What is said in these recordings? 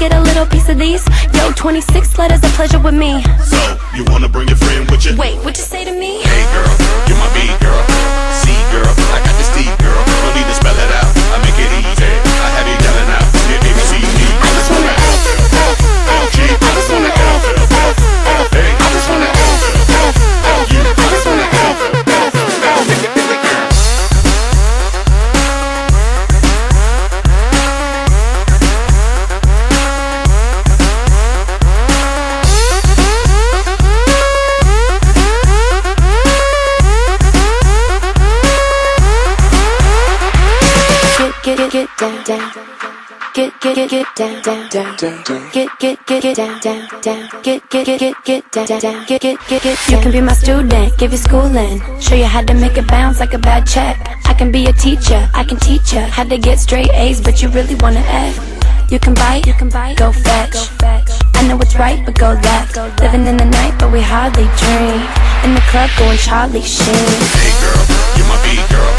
get a little piece of these? Yo, 26 letters of pleasure with me. So, you wanna bring your friend with you? Wait, what you say to me? Hey girl, you're my B girl. C girl, I got this D girl. Don't need to spell it out, I make it easy. I have you yelling out, yeah, ABCD. I just wanna F, F, L, G, I just wanna L, F, F, A. I just wanna L, F, L, U. I just wanna L, F, L. Get down, down. Get down, down, down. Get down, down, down. Get down, down. Get. You can be my student, give you schooling, show you how to make it bounce like a bad check. I can be a teacher, I can teach you how to get straight A's, but you really wanna F. You can bite, go fetch. I know what's right, but go left. Living in the night, but we hardly dream. In the club, going Charlie Sheen. Hey girl, you're my B girl.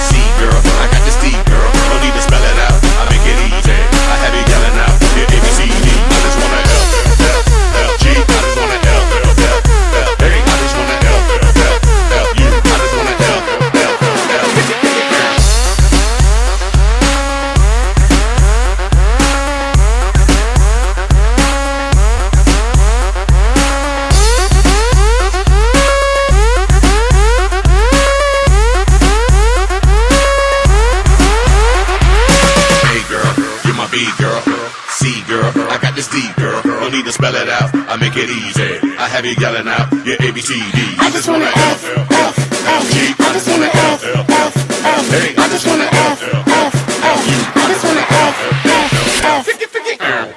C girl, I got this D girl. Don't need to spell it out, I make it easy. I have you yelling out, yeah, ABCD. I just wanna L, F, L, G. I just wanna L, F, F, A. I just wanna L, F, L, U. I just wanna L, F, L. B girl, C girl, I got this D girl. Don't need to spell it out, I make it easy. I have you yelling out, yeah, ABCD. I just wanna F, F, L, G. I just wanna F, F, L, A. I just wanna F, F, L, U. I just wanna F, F, F.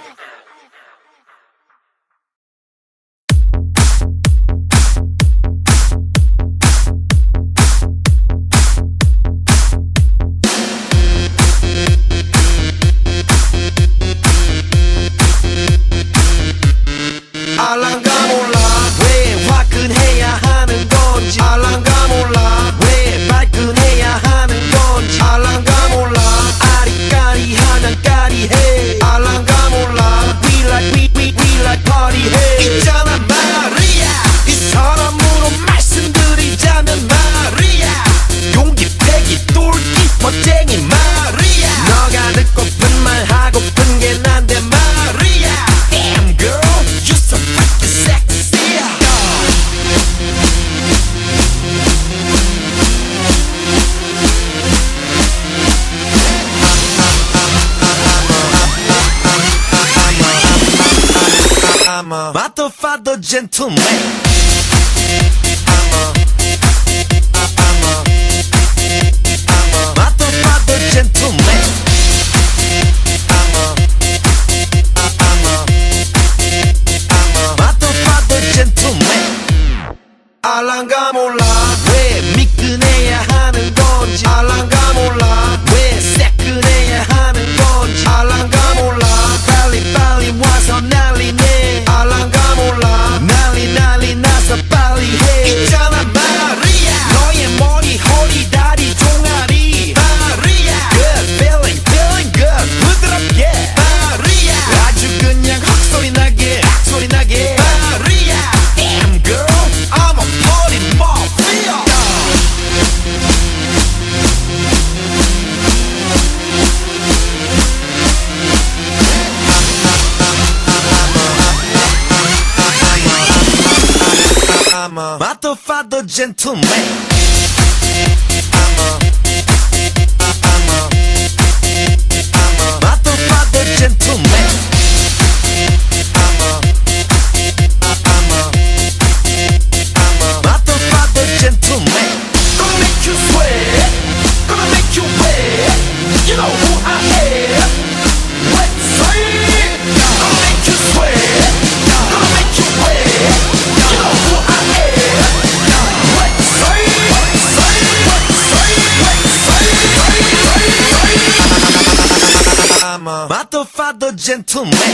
알랑가 몰라 왜 화끈해야 하는 건지 알랑가 몰라 왜 발끈해야 하는 건지 알랑가 몰라 아리까리하면 까리해 알랑가 몰라 we like party해 있잖아 마리아 이 사람으로 말씀드리자면 마리아 용기 패기 똘끼 멋쟁이 마리아 너가 듣고픈 말 하고픈 게 난데 마리아 Damn girl you so freaking sexy I'm a motherfucker gentleman I'm a motherfucker gentleman I'm a motherfucker gentleman 알랑가 몰라 왜 미끈해야 하는 건지 알랑가 몰라 왜 새끈해야 하는 건지 알랑가 몰라 빨리 와서 난리내 알랑가 몰라 난리 나서 빨리 해 있잖아 마리아 너의 머리 허리 다리 종아리 마리아 Good feeling good 부드럽게 마리아 아주 그냥 헉소리 나게 마리아 Damn girl I'm a party mafia I'm a motherfucker gentleman I'm a motherfucker gentleman I'm a motherfucker gentleman Gonna make you sweat Gonna make you wet You know who I am Let's say Gonna make you sweat Gonna make you wet You know who I am Let's say I'm a motherfucker gentleman